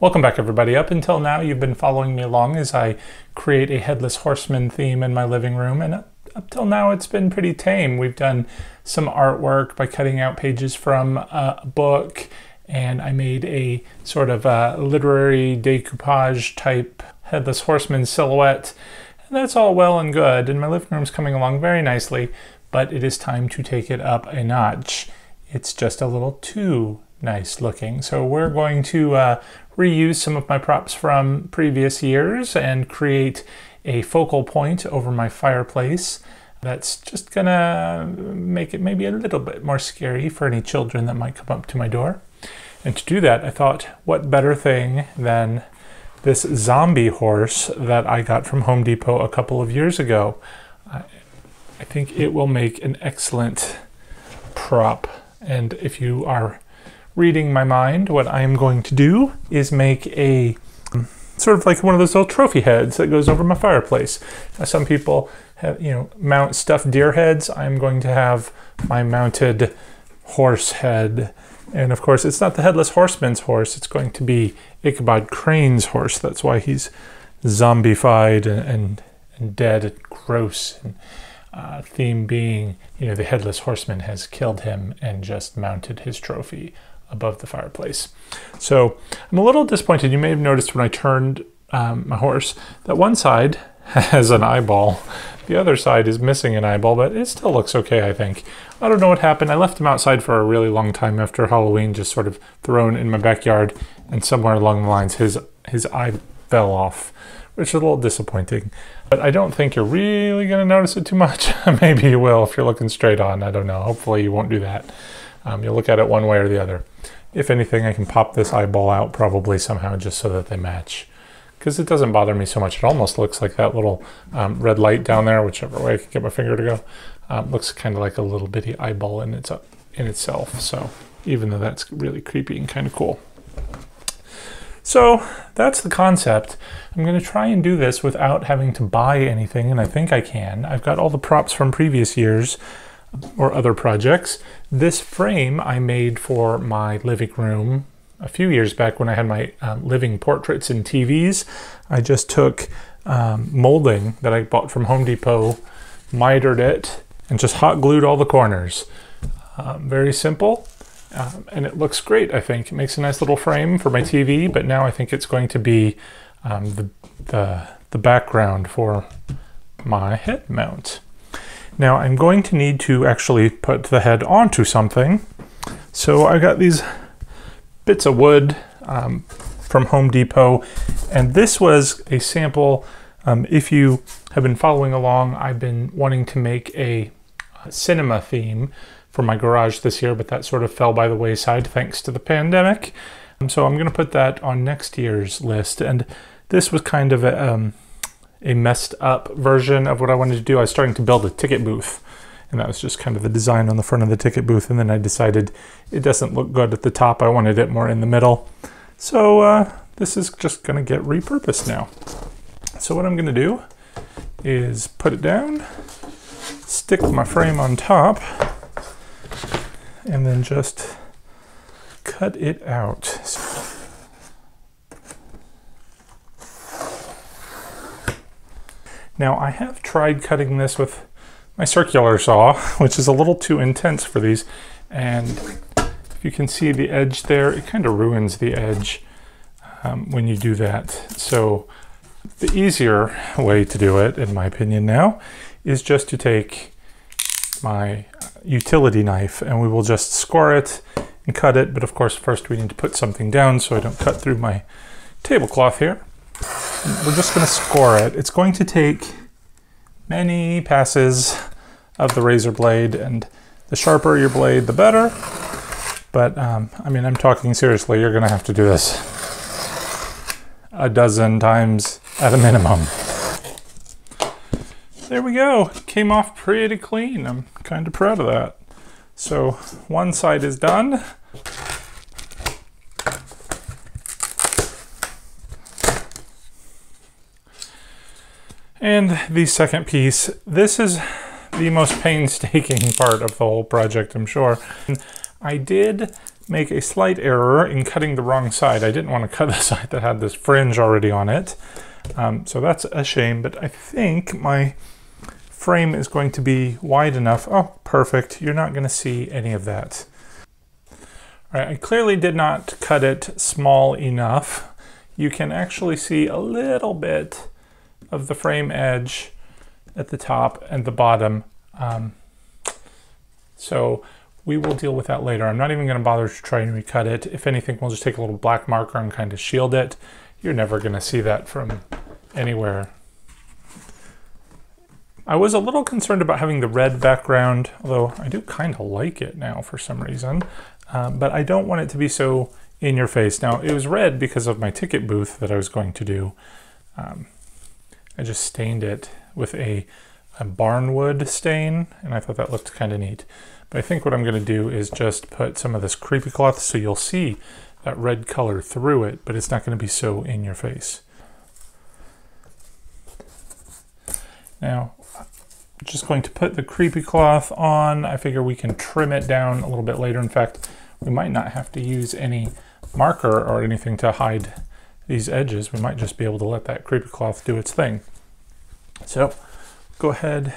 Welcome back, everybody. Up until now, you've been following me along as I create a Headless Horseman theme in my living room, and up till now it's been pretty tame. We've done some artwork by cutting out pages from a book, and I made a sort of a literary decoupage type Headless Horseman silhouette, and that's all well and good, and my living room's coming along very nicely, but it is time to take it up a notch. It's just a little too nice looking. So we're going to reuse some of my props from previous years and create a focal point over my fireplace that's just gonna make it maybe a little bit more scary for any children that might come up to my door. And to do that, I thought, what better thing than this zombie horse that I got from Home Depot a couple of years ago. I think it will make an excellent prop. And if you are reading my mind, what I'm going to do is make a sort of like one of those little trophy heads that goes over my fireplace. Now, some people have, mount stuffed deer heads. I'm going to have my mounted horse head. And of course, it's not the Headless Horseman's horse. It's going to be Ichabod Crane's horse. That's why he's zombified and dead and gross. And theme being, the Headless Horseman has killed him and just mounted his trophy above the fireplace. So I'm a little disappointed. You may have noticed when I turned my horse that one side has an eyeball. The other side is missing an eyeball, but it still looks okay, I think. I don't know what happened. I left him outside for a really long time after Halloween, just sort of thrown in my backyard, and somewhere along the lines his eye fell off, which is a little disappointing. But I don't think you're really going to notice it too much. Maybe you will if you're looking straight on. I don't know. Hopefully you won't do that. You'll look at it one way or the other. If anything, I can pop this eyeball out probably somehow just so that they match. Because it doesn't bother me so much. It almost looks like that little red light down there, whichever way I can get my finger to go. Looks kind of like a little bitty eyeball in itself. So even though that's really creepy and kind of cool. So that's the concept. I'm going to try and do this without having to buy anything, and I think I can. I've got all the props from previous years or other projects. This frame I made for my living room a few years back when I had my living portraits and TVs. I just took molding that I bought from Home Depot, mitered it, and just hot glued all the corners. Very simple. And it looks great, I think. It makes a nice little frame for my TV, but now I think it's going to be the background for my head mount. Now I'm going to need to actually put the head onto something. So I got these bits of wood from Home Depot, and this was a sample. If you have been following along, I've been wanting to make a cinema theme for my garage this year, but that sort of fell by the wayside thanks to the pandemic. So I'm going to put that on next year's list. And this was kind of a messed up version of what I wanted to do. I was starting to build a ticket booth, and that was just kind of the design on the front of the ticket booth. And then I decided it doesn't look good at the top. I wanted it more in the middle. So this is just going to get repurposed now. So what I'm going to do is put it down, stick my frame on top, and then just cut it out. Now I have tried cutting this with my circular saw, which is a little too intense for these, and if you can see the edge there, it kind of ruins the edge when you do that. So the easier way to do it, in my opinion now, is just to take my utility knife and we will just score it and cut it. But of course, first we need to put something down so I don't cut through my tablecloth here. And we're just going to score it. It's going to take many passes of the razor blade, and the sharper your blade, the better. But I mean, I'm talking seriously. You're going to have to do this a dozen times at a minimum. There we go. It came off pretty clean. I'm kind of proud of that. So one side is done. And the second piece, this is the most painstaking part of the whole project, I'm sure. I did make a slight error in cutting the wrong side. I didn't want to cut the side that had this fringe already on it. So that's a shame, but I think my frame is going to be wide enough. Oh, perfect. You're not going to see any of that. All right, I clearly did not cut it small enough. You can actually see a little bit of the frame edge at the top and the bottom. So we will deal with that later. I'm not even going to bother to try and recut it. If anything, we'll just take a little black marker and kind of shield it. You're never going to see that from anywhere. I was a little concerned about having the red background, although I do kind of like it now for some reason. But I don't want it to be so in your face. Now, it was red because of my ticket booth that I was going to do. I just stained it with a barnwood stain, and I thought that looked kind of neat. But I think what I'm going to do is just put some of this creepy cloth so you'll see that red color through it, but it's not going to be so in your face. Now, I'm just going to put the creepy cloth on. I figure we can trim it down a little bit later. In fact, we might not have to use any marker or anything to hide these edges. We might just be able to let that creepy cloth do its thing. So go ahead,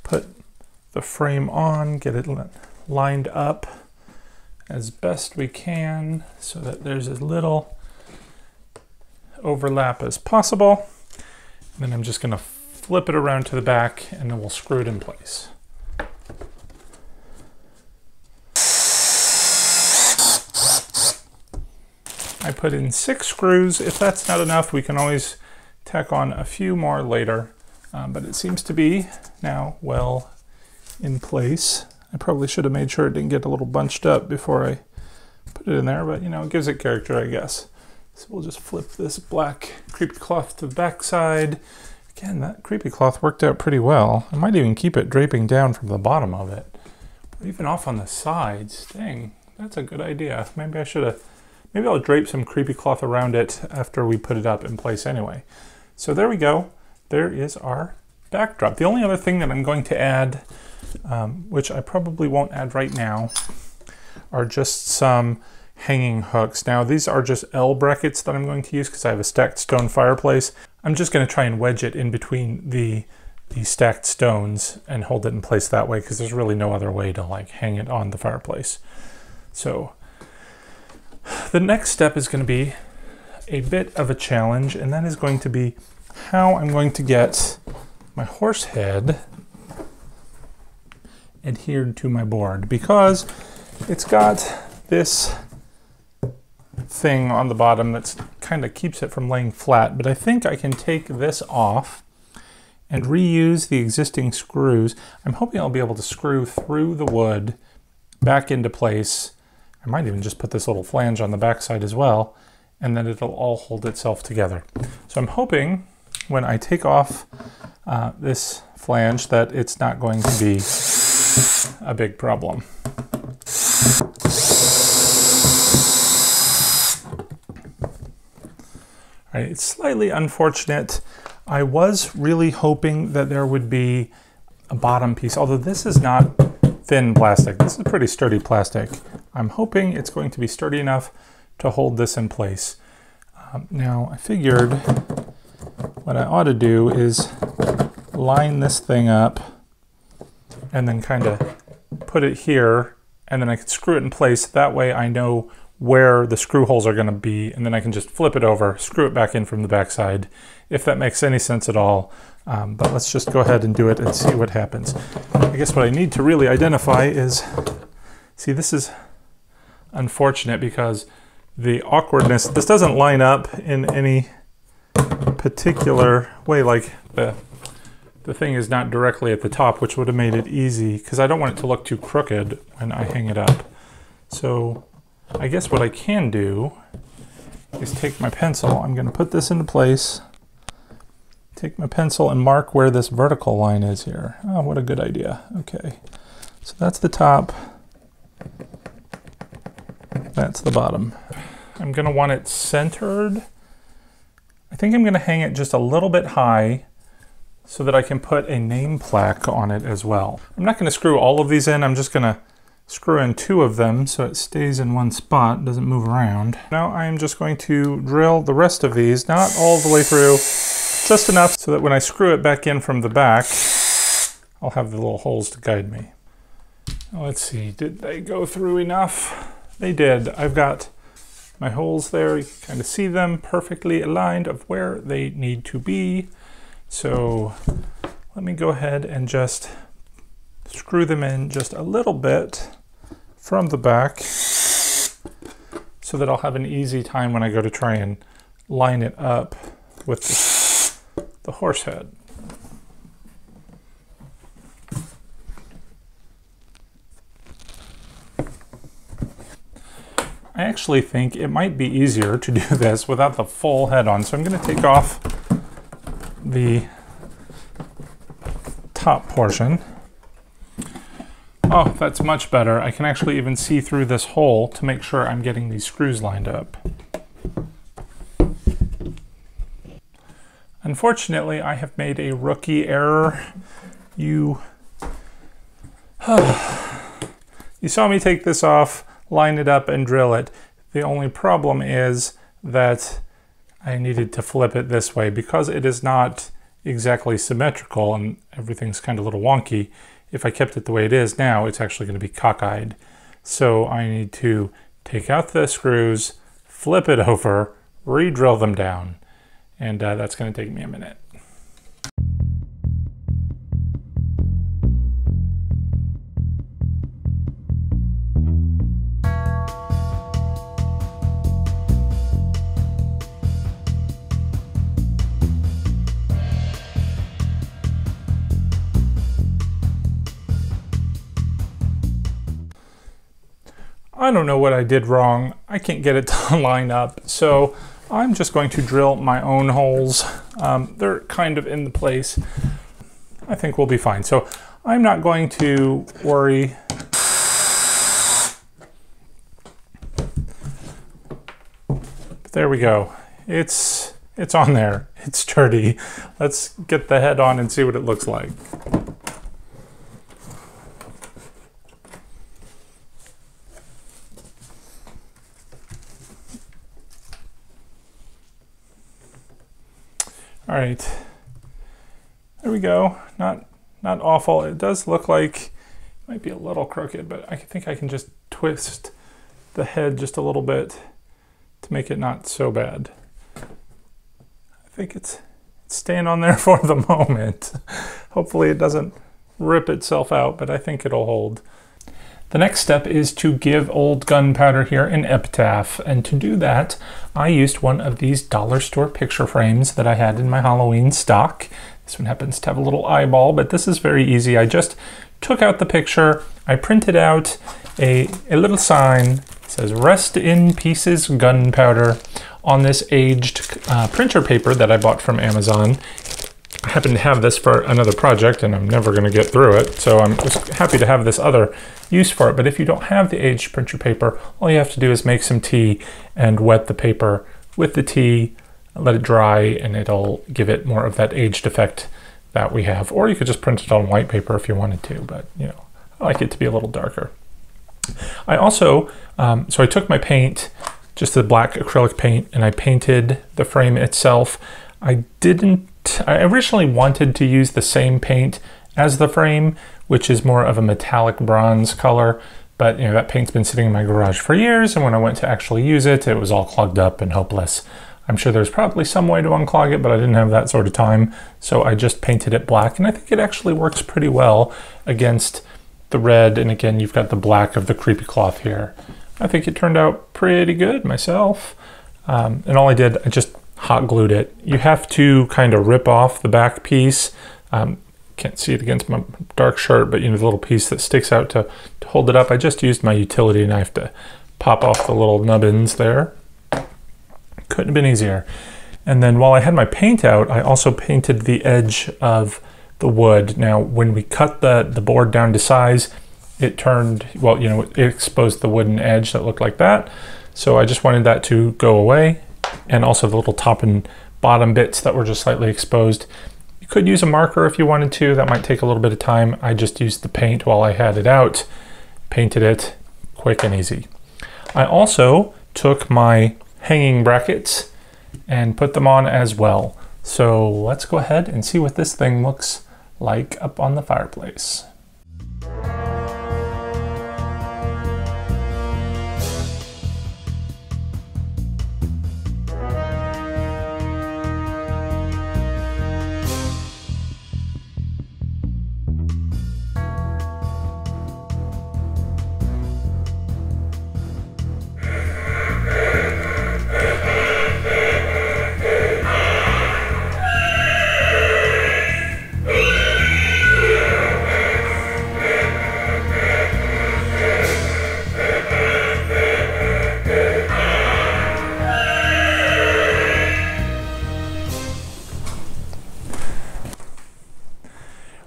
put the frame on, get it lined up as best we can so that there's as little overlap as possible. And then I'm just going to flip it around to the back and then we'll screw it in place. I put in 6 screws. If that's not enough, we can always tack on a few more later, but it seems to be now well in place. I probably should have made sure it didn't get a little bunched up before I put it in there, but you know, it gives it character, I guess. So we'll just flip this black creepy cloth to the back side. Again, that creepy cloth worked out pretty well. I might even keep it draping down from the bottom of it, or even off on the sides. Dang, that's a good idea. Maybe I should have, maybe I'll drape some creepy cloth around it after we put it up in place anyway. So there we go. There is our backdrop. The only other thing that I'm going to add, which I probably won't add right now, are just some hanging hooks. Now these are just L brackets that I'm going to use because I have a stacked stone fireplace. I'm just going to try and wedge it in between the stacked stones and hold it in place that way because there's really no other way to like hang it on the fireplace. So the next step is going to be a bit of a challenge, and that is going to be how I'm going to get my horse head adhered to my board, because it's got this thing on the bottom that's kind of keeps it from laying flat, but I think I can take this off and reuse the existing screws. I'm hoping I'll be able to screw through the wood back into place. I might even just put this little flange on the backside as well, and then it'll all hold itself together. So I'm hoping when I take off this flange that it's not going to be a big problem. All right, it's slightly unfortunate. I was really hoping that there would be a bottom piece, although this is not thin plastic. This is pretty sturdy plastic. I'm hoping it's going to be sturdy enough to hold this in place. Now, I figured what I ought to do is line this thing up and then kind of put it here, and then I can screw it in place. That way I know where the screw holes are going to be, and then I can just flip it over, screw it back in from the backside, if that makes any sense at all. But let's just go ahead and do it and see what happens. I guess what I need to really identify is, see, this is unfortunate because the awkwardness, this doesn't line up in any particular way, like the thing is not directly at the top, which would have made it easy because I don't want it to look too crooked when I hang it up. So I guess what I can do is take my pencil. I'm going to put this into place, take my pencil and mark where this vertical line is here. Oh, what a good idea. Okay, so that's the top, that's the bottom. I'm going to want it centered. I think I'm going to hang it just a little bit high so that I can put a name plaque on it as well. I'm not going to screw all of these in. I'm just going to screw in 2 of them so it stays in one spot, doesn't move around. Now I am just going to drill the rest of these, not all the way through, just enough so that when I screw it back in from the back, I'll have the little holes to guide me. Now let's see, did they go through enough? They did. I've got my holes there, you can kind of see them perfectly aligned of where they need to be. So let me go ahead and just screw them in just a little bit from the back so that I'll have an easy time when I go to try and line it up with the horse head. I actually think it might be easier to do this without the full head on, so I'm going to take off the top portion. Oh, that's much better. I can actually even see through this hole to make sure I'm getting these screws lined up. Unfortunately, I have made a rookie error. You saw me take this off, line it up, and drill it. The only problem is that I needed to flip it this way because it is not exactly symmetrical and everything's kind of a little wonky. If I kept it the way it is now, it's actually going to be cockeyed. So I need to take out the screws, flip it over, re-drill them down, and that's going to take me a minute. I don't know what I did wrong. I can't get it to line up, so I'm just going to drill my own holes. They're kind of in the place. I think we'll be fine. So I'm not going to worry. But there we go. It's on there. It's sturdy. Let's get the head on and see what it looks like. All right, there we go. Not awful. It does look like it might be a little crooked, but I think I can just twist the head just a little bit to make it not so bad. I think it's staying on there for the moment. Hopefully it doesn't rip itself out, but I think it'll hold. The next step is to give old Gunpowder here an epitaph, and to do that I used one of these dollar store picture frames that I had in my Halloween stock. This one happens to have a little eyeball, but this is very easy. I just took out the picture, I printed out a little sign that says "Rest in Pieces Gunpowder" on this aged printer paper that I bought from Amazon. I happen to have this for another project and I'm never going to get through it, so I'm just happy to have this other use for it. But if you don't have the aged printer paper, all you have to do is make some tea and wet the paper with the tea, let it dry, and it'll give it more of that aged effect that we have. Or you could just print it on white paper if you wanted to, but you know, I like it to be a little darker. I also, so I took my paint, just the black acrylic paint, and I painted the frame itself. I originally wanted to use the same paint as the frame, which is more of a metallic bronze color, but you know, that paint's been sitting in my garage for years, and when I went to actually use it, it was all clogged up and hopeless. I'm sure there's probably some way to unclog it, but I didn't have that sort of time, so I just painted it black, and I think it actually works pretty well against the red, and again, you've got the black of the creepy cloth here. I think it turned out pretty good myself, and all I did, I just hot glued it. You have to kind of rip off the back piece. Can't see it against my dark shirt, but you know, the little piece that sticks out to hold it up. I just used my utility knife to pop off the little nubbins there. Couldn't have been easier. And then while I had my paint out, I also painted the edge of the wood. Now, when we cut the board down to size, it turned, well, you know, it exposed the wooden edge that looked like that. So I just wanted that to go away. And also the little top and bottom bits that were just slightly exposed. You could use a marker if you wanted to. That might take a little bit of time. I just used the paint while I had it out, painted it quick and easy. I also took my hanging brackets and put them on as well. So let's go ahead and see what this thing looks like up on the fireplace.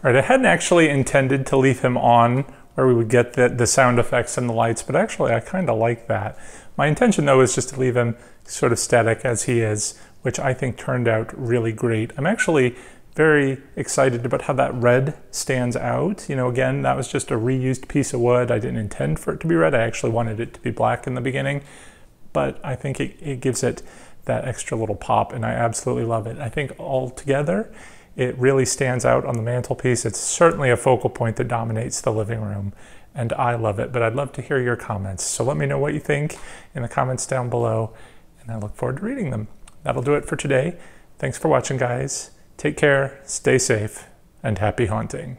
All right, I hadn't actually intended to leave him on where we would get the sound effects and the lights, but actually I kind of like that. My intention though is just to leave him sort of static as he is, which I think turned out really great. I'm actually very excited about how that red stands out. You know, again, that was just a reused piece of wood. I didn't intend for it to be red. I actually wanted it to be black in the beginning, but I think it gives it that extra little pop, and I absolutely love it. I think altogether, it really stands out on the mantelpiece. It's certainly a focal point that dominates the living room, and I love it, but I'd love to hear your comments. So let me know what you think in the comments down below, and I look forward to reading them. That'll do it for today. Thanks for watching, guys. Take care, stay safe, and happy haunting.